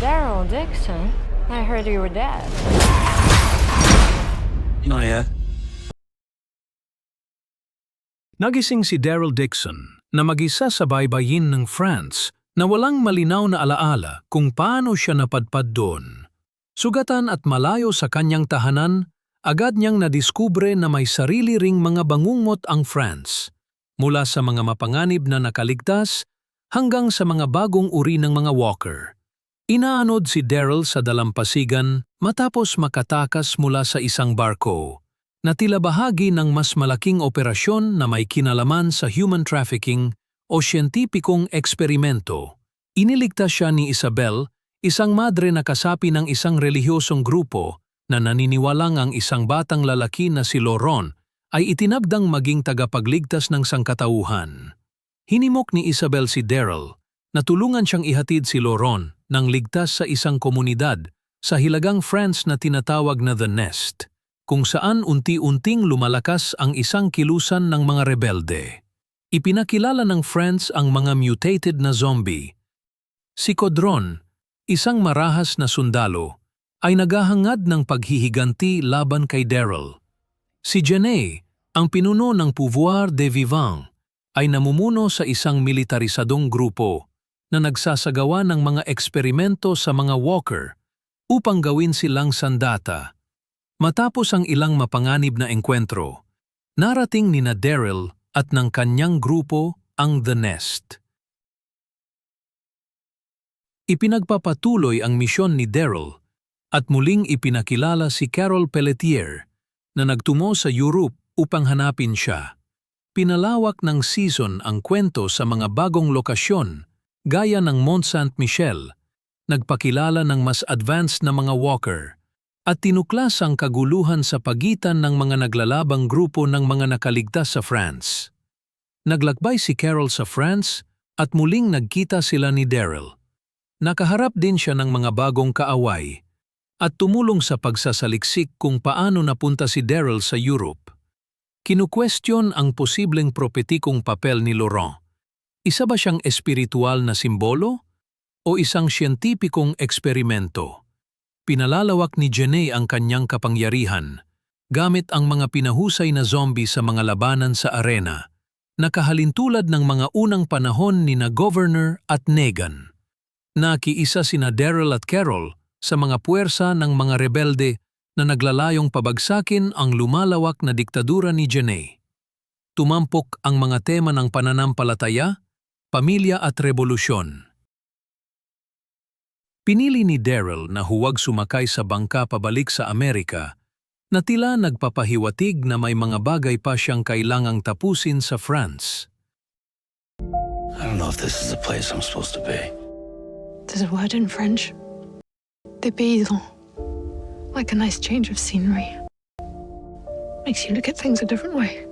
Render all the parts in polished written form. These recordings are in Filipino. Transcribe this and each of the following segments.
Daryl Dixon? I heard you were dead. Not yet. Nagising si Daryl Dixon na mag-isa sa baybayin ng France na walang malinaw na alaala kung paano siya napadpad doon. Sugatan at malayo sa kanyang tahanan, agad niyang nadiskubre na may sarili ring mga bangungot ang France, mula sa mga mapanganib na nakaligtas hanggang sa mga bagong uri ng mga walker. Inaanod si Daryl sa dalampasigan matapos makatakas mula sa isang barko na tila bahagi ng mas malaking operasyon na may kinalaman sa human trafficking o siyentipikong eksperimento. Iniligtas siya ni Isabel, isang madre na kasapi ng isang relihiyosong grupo na naniniwalang ang isang batang lalaki na si Laurent ay itinagdang maging tagapagligtas ng sangkatauhan. Hinimok ni Isabel si Daryl na tulungan siyang ihatid si Laurent ng ligtas sa isang komunidad sa hilagang France na tinatawag na The Nest, kung saan unti-unting lumalakas ang isang kilusan ng mga rebelde. Ipinakilala ng France ang mga mutated na zombie. Si Codron, isang marahas na sundalo, ay naghahangad ng paghihiganti laban kay Daryl. Si Jenny, ang pinuno ng Pouvoir des Vivants, ay namumuno sa isang militarisadong grupo na nagsasagawa ng mga eksperimento sa mga walker upang gawin silang sandata. Matapos ang ilang mapanganib na engkwentro, narating ni na Daryl at ng kanyang grupo ang The Nest. Ipinagpapatuloy ang misyon ni Daryl at muling ipinakilala si Carol Pelletier na nagtungo sa Europe upang hanapin siya. Pinalawak ng season ang kwento sa mga bagong lokasyon gaya ng Mont Saint-Michel, nagpakilala ng mas advanced na mga walker, at tinuklas ang kaguluhan sa pagitan ng mga naglalabang grupo ng mga nakaligtas sa France. Naglakbay si Carol sa France at muling nagkita sila ni Daryl. Nakaharap din siya ng mga bagong kaaway at tumulong sa pagsasaliksik kung paano napunta si Daryl sa Europe. Kinukwestiyon ang posibleng propetikong papel ni Laurent. Isa ba siyang espiritual na simbolo o isang siyentipikong eksperimento? Pinalalawak ni Jenny ang kanyang kapangyarihan gamit ang mga pinahusay na zombie sa mga labanan sa arena, nakahalintulad ng mga unang panahon ni na Governor at Negan. Nakiisa sina Daryl at Carol sa mga puwersa ng mga rebelde na naglalayong pabagsakin ang lumalawak na diktadura ni Jenny. Tumampok ang mga tema ng pananampalataya, pamilya at revolusyon. Pinili ni Daryl na huwag sumakay sa bangka pabalik sa Amerika na tila nagpapahiwatig na may mga bagay pa siyang kailangang tapusin sa France. I don't know if this is the place I'm supposed to be. There's a word in French. Dépaysant. Like a nice change of scenery. Makes you look at things a different way.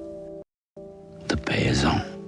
The Paysan.